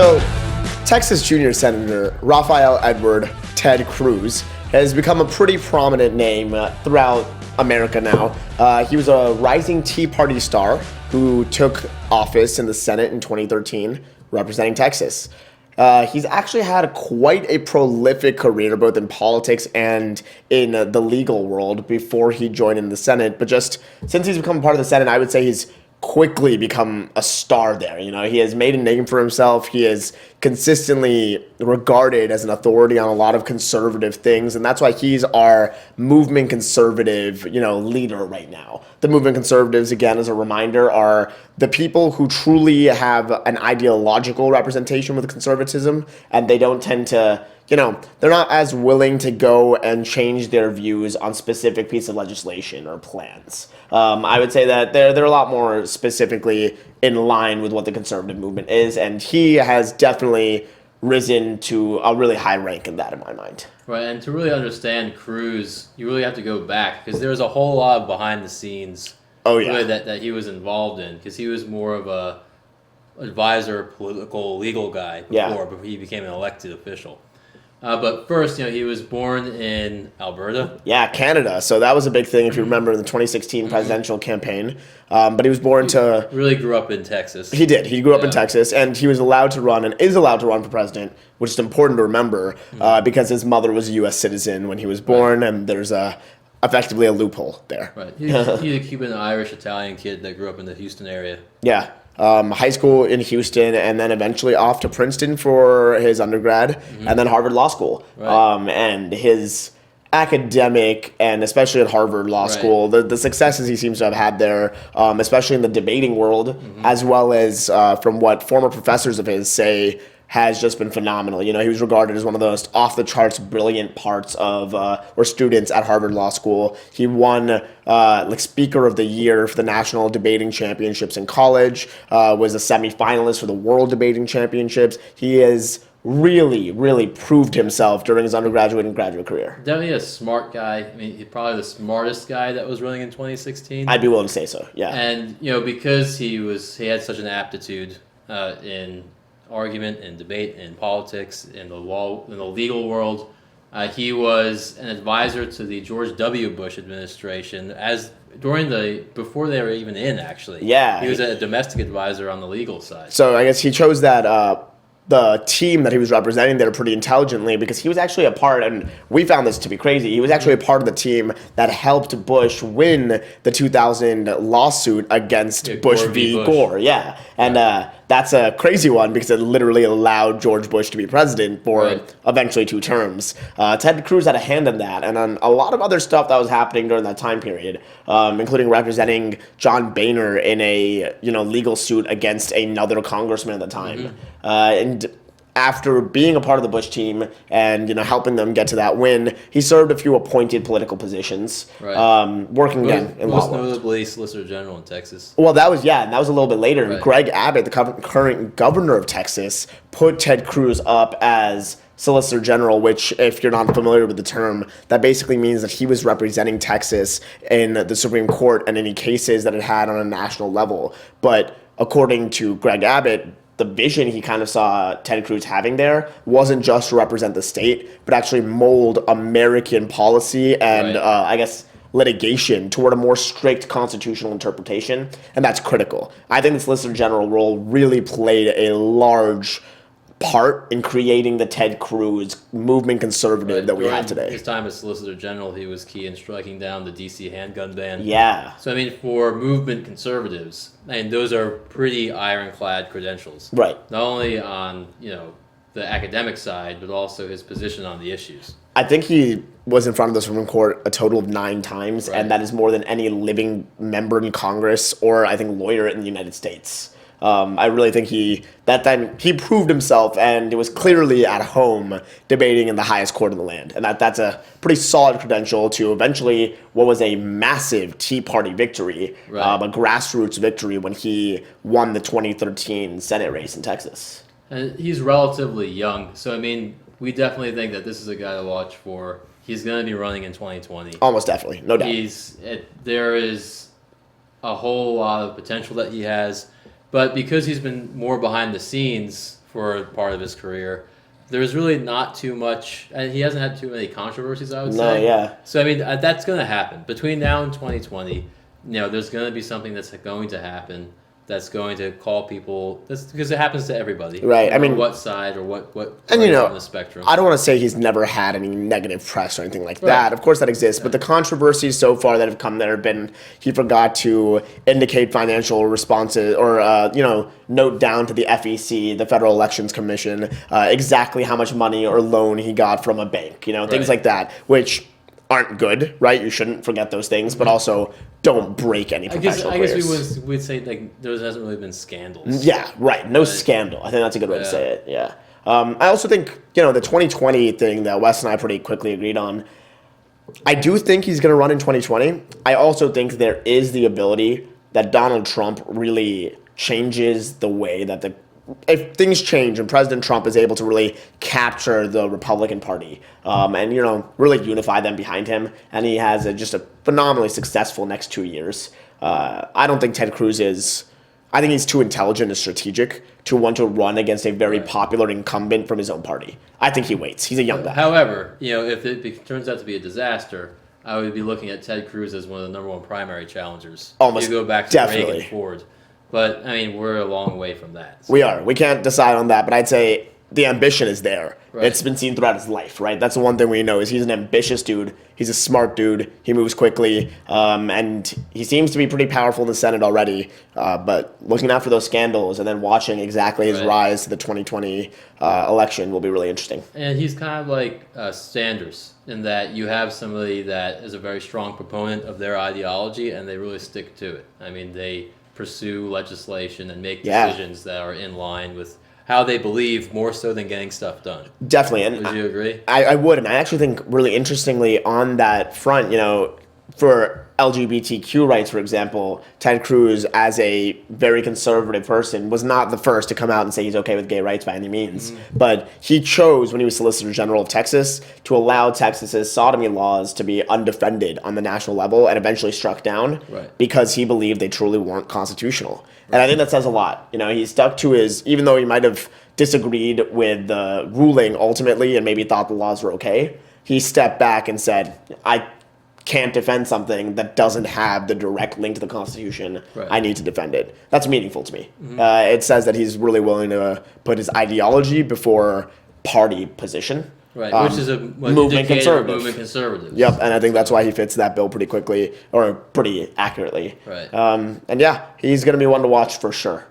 So, Texas Junior Senator Rafael Edward Ted Cruz has become a pretty prominent name throughout America now. He was a rising Tea Party star who took office in the Senate in 2013, representing Texas. He's actually had quite a prolific career, both in politics and in the legal world, before he joined in the Senate. But just since he's become part of the Senate, I would say he's quickly become a star there. You know, he has made a name for himself. He is consistently regarded as an authority on a lot of conservative things, and that's why he's our movement conservative, leader right now. The movement conservatives, again, as a reminder, are the people who truly have an ideological representation with conservatism, and they don't tend to, they're not as willing to go and change their views on specific piece of legislation or plans. I would say that they're a lot more specifically in line with what the conservative movement is, and he has definitely risen to a really high rank in that, in my mind. Right, and to really understand Cruz, you really have to go back, because there's a whole lot of behind the scenes really that he was involved in, because he was more of a advisor, political, legal guy before he became an elected official. But first, he was born in Alberta. Yeah, Canada. So that was a big thing, if you remember, in the 2016 presidential campaign. But he was born to... Really grew up in Texas. He did. He grew up in Texas, and he was allowed to run and is allowed to run for president, which is important to remember, because his mother was a U.S. citizen when he was born, and there's effectively a loophole there. Right. He's a Cuban, Irish, Italian kid that grew up in the Houston area. Yeah. High school in Houston, and then eventually off to Princeton for his undergrad, and then Harvard Law School. Right. And his academic, and especially at Harvard Law School, the successes he seems to have had there, especially in the debating world, as well as from what former professors of his say, has just been phenomenal. He was regarded as one of the most off-the-charts brilliant parts of, or students at Harvard Law School. He won Speaker of the Year for the National Debating Championships in college, was a semifinalist for the World Debating Championships. He has really, really proved himself during his undergraduate and graduate career. Definitely a smart guy. I mean, he's probably the smartest guy that was running in 2016. I'd be willing to say so, yeah. And, because he had such an aptitude in argument and debate and politics in the legal world. He was an advisor to the George W. Bush administration before they were even in, actually. Yeah. He was a domestic advisor on the legal side. So I guess he chose that the team that he was representing there pretty intelligently, because he was actually a part, and we found this to be crazy, he was actually a part of the team that helped Bush win the 2000 lawsuit against Bush v. Gore. Yeah. And that's a crazy one, because it literally allowed George Bush to be president for eventually 2 terms. Ted Cruz had a hand in that, and on a lot of other stuff that was happening during that time period, including representing John Boehner in a legal suit against another congressman at the time. And after being a part of the Bush team and helping them get to that win, he served a few appointed political positions, working again in most law. notably Solicitor General in Texas. Well, that was a little bit later. Right. Greg Abbott, the current governor of Texas, put Ted Cruz up as Solicitor General, which, if you're not familiar with the term, that basically means that he was representing Texas in the Supreme Court and any cases that it had on a national level. But according to Greg Abbott, the vision he kind of saw Ted Cruz having there wasn't just to represent the state, but actually mold American policy and, litigation toward a more strict constitutional interpretation, and that's critical. I think the Solicitor General role really played a large part in creating the Ted Cruz movement conservative that we have today. His time as Solicitor General, he was key in striking down the D.C. handgun ban. Yeah. So, for movement conservatives, those are pretty ironclad credentials. Right. Not only on, the academic side, but also his position on the issues. I think he was in front of the Supreme Court a total of 9 times, and that is more than any living member in Congress or, I think, lawyer in the United States. I really think that time he proved himself, and it was clearly at home debating in the highest court in the land. And that's a pretty solid credential to eventually what was a massive Tea Party victory, a grassroots victory when he won the 2013 Senate race in Texas. And he's relatively young, so we definitely think that this is a guy to watch for. He's going to be running in 2020. Almost definitely, no doubt. There is a whole lot of potential that he has. But because he's been more behind the scenes for part of his career. There's really not too much, and he hasn't had too many controversies, I would No, say. yeah. So, I mean, that's going to happen. Between now and 2020, there's going to be something that's going to happen that's going to call people, because it happens to everybody. Right, I mean, what side or what and on the spectrum. I don't want to say he's never had any negative press or anything like Right. that. Of course that exists, but the controversies so far that have come there have been he forgot to indicate financial responses or, note down to the FEC, the Federal Elections Commission, exactly how much money or loan he got from a bank, things Right. like that, which aren't good, right? You shouldn't forget those things, but also don't break any professional careers. I guess we'd say like there hasn't really been scandals. Yeah, right. No scandal. I think that's a good way to say it. Yeah. I also think, the 2020 thing that Wes and I pretty quickly agreed on, I do think he's going to run in 2020. I also think there is the ability that Donald Trump really changes the way that if things change and President Trump is able to really capture the Republican Party and, really unify them behind him, and he has just a phenomenally successful next 2 years, I don't think Ted Cruz is... I think he's too intelligent and strategic to want to run against a very popular incumbent from his own party. I think he waits. He's a young guy. However, if it turns out to be a disaster, I would be looking at Ted Cruz as one of the number one primary challengers. Almost you go back to definitely. Reagan Ford. But, I mean, we're a long way from that. So. We are. We can't decide on that, but I'd say the ambition is there. Right. It's been seen throughout his life, right? That's the one thing we know is he's an ambitious dude. He's a smart dude. He moves quickly, and he seems to be pretty powerful in the Senate already. But looking out for those scandals and then watching exactly his rise to the 2020 election will be really interesting. And he's kind of like Sanders in that you have somebody that is a very strong proponent of their ideology, and they really stick to it. I mean, they pursue legislation and make decisions that are in line with how they believe more so than getting stuff done. Definitely. And would you agree? I would. And I actually think really interestingly on that front, for LGBTQ rights, for example, Ted Cruz, as a very conservative person, was not the first to come out and say he's okay with gay rights by any means. Mm-hmm. But he chose, when he was Solicitor General of Texas, to allow Texas's sodomy laws to be undefended on the national level and eventually struck down because he believed they truly weren't constitutional. And I think that says a lot. He stuck to his, even though he might have disagreed with the ruling ultimately and maybe thought the laws were okay, he stepped back and said, I can't defend something that doesn't have the direct link to the Constitution. I need to defend it. That's meaningful to me. Mm-hmm. It says that he's really willing to put his ideology before party position. Right, which is a movement conservative. Yep, and I think that's why he fits that bill pretty quickly or pretty accurately. Right. And yeah, he's going to be one to watch for sure.